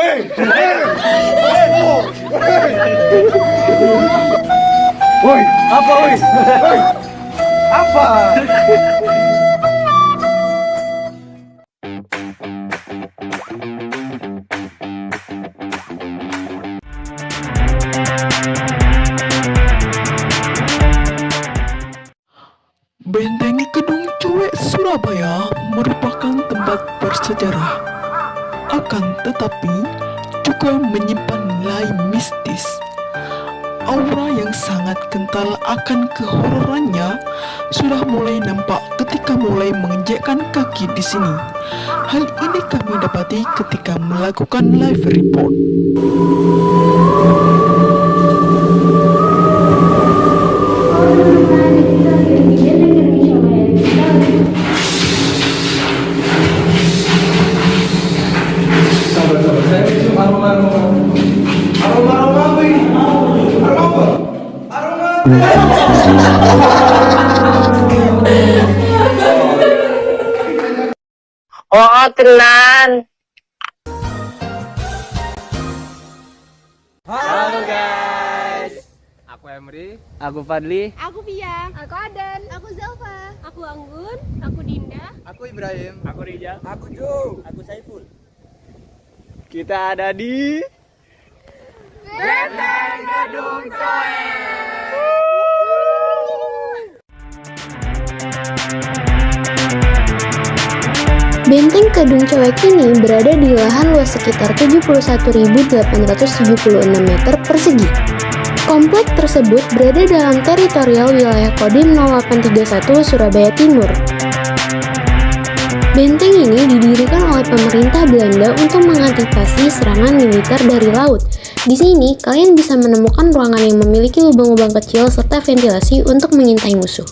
Woi, apa woi? Woi, apa? Benteng Kedung Cuek Surabaya merupakan tempat bersejarah, akan tetapi juga menyimpan nilai mistis. Aura yang sangat kental akan kehororannya sudah mulai nampak ketika mulai menginjakkan kaki di sini. Hal ini kami dapati ketika melakukan live report. Oh, tenan. Halo guys, aku Emri, Aku Fadli. Aku Pia. Aku Adan. Aku Zelva. Aku Anggun. Aku Dinda. aku Ibrahim, Aku Rijal. aku Jo. Aku Saiful. Kita ada di Benteng Kedung Benteng Kedung Coek ini berada di lahan luas sekitar 71.876 meter persegi. Komplek tersebut berada dalam teritorial wilayah Kodim 0831 Surabaya Timur. Benteng ini didirikan oleh pemerintah Belanda untuk mengantisipasi serangan militer dari laut. Di sini, kalian bisa menemukan ruangan yang memiliki lubang-lubang kecil serta ventilasi untuk mengintai musuh.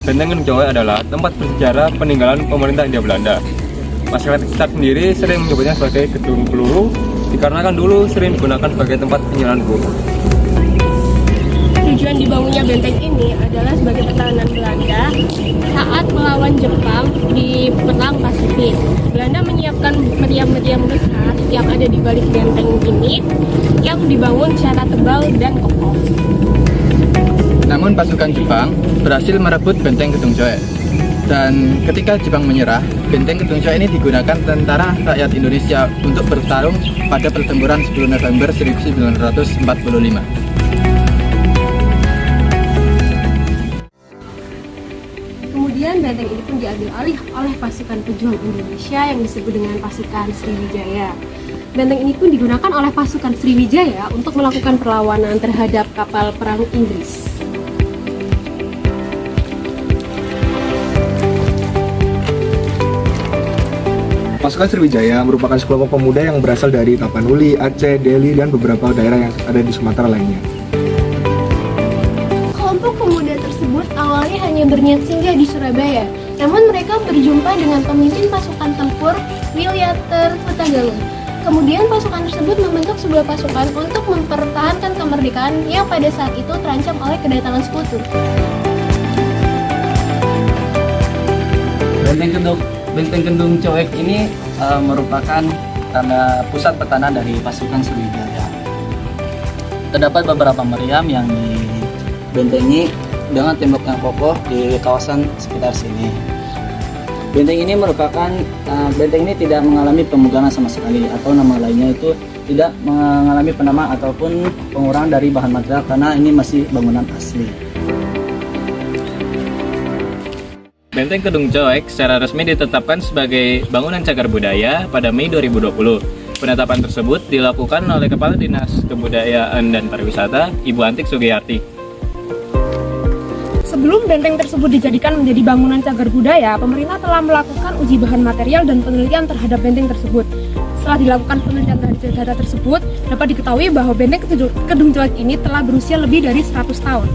Benteng Kedung Coek adalah tempat bersejarah peninggalan pemerintah Hindia Belanda. Masyarakat sekitar sendiri sering menyebutnya sebagai Gedung Peluru, dikarenakan dulu sering digunakan sebagai tempat penyimpanan peluru. Tujuan dibangunnya benteng ini adalah sebagai pertahanan Belanda saat melawan Jepang di Perang Pasifik. Belanda menyiapkan meriam-meriam besar yang ada di balik benteng ini yang dibangun secara tebal dan kokoh. Namun pasukan Jepang berhasil merebut Benteng Kedung Coek. Dan ketika Jepang menyerah, Benteng Kedung Coek ini digunakan tentara rakyat Indonesia untuk bertarung pada pertempuran 10 November 1945. Kemudian benteng ini pun diambil alih oleh pasukan pejuang Indonesia yang disebut dengan pasukan Sriwijaya. Benteng ini pun digunakan oleh pasukan Sriwijaya untuk melakukan perlawanan terhadap kapal perang Inggris. Pasukan Sriwijaya merupakan sekelompok pemuda yang berasal dari Tapanuli, Aceh, Delhi, dan beberapa daerah yang ada di Sumatera lainnya. Kelompok pemuda tersebut awalnya hanya berniat singgah di Surabaya, namun mereka berjumpa dengan pemimpin pasukan tempur Wilyater Hutagalung. Kemudian pasukan tersebut membentuk sebuah pasukan untuk mempertahankan kemerdekaan yang pada saat itu terancam oleh kedatangan sekutu. Benteng Kedung Coek ini merupakan pusat pertahanan dari pasukan Sriwijaya. Terdapat beberapa meriam yang dibentengi dengan tembok yang kokoh di kawasan sekitar sini. Benteng ini tidak mengalami pemugaran sama sekali, atau nama lainnya itu tidak mengalami penamaan ataupun pengurangan dari bahan material karena ini masih bangunan asli. Benteng Kedung Coek secara resmi ditetapkan sebagai bangunan cagar budaya pada Mei 2020. Penetapan tersebut dilakukan oleh Kepala Dinas Kebudayaan dan Pariwisata, Ibu Antik Sugiyarti. Sebelum benteng tersebut dijadikan menjadi bangunan cagar budaya, pemerintah telah melakukan uji bahan material dan penelitian terhadap benteng tersebut. Setelah dilakukan penelitian terhadap data tersebut, dapat diketahui bahwa benteng Kedung Coek ini telah berusia lebih dari 100 tahun.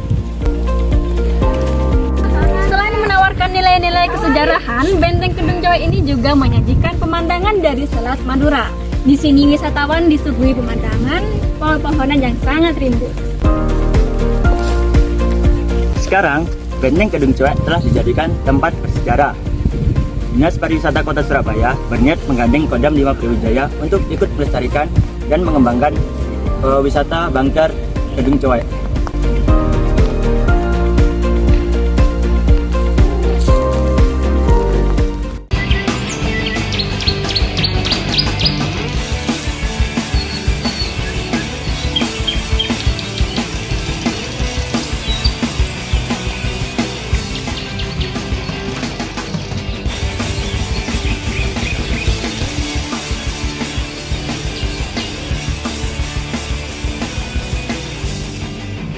Selain menawarkan nilai-nilai kesejarahan, benteng Kedung Coek ini juga menyajikan pemandangan dari Selat Madura. Di sini wisatawan disuguhi pemandangan pohon-pohonan yang sangat rimbun. Sekarang, Benteng Kedung Coek telah dijadikan tempat bersejarah. Dinas Pariwisata Kota Surabaya berniat menggandeng Kodam 5 Brawijaya untuk ikut melestarikan dan mengembangkan wisata Bangker Kedung Coek.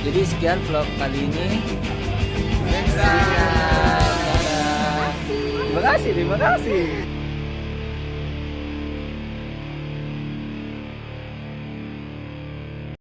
Jadi sekian vlog kali ini. Terima kasih.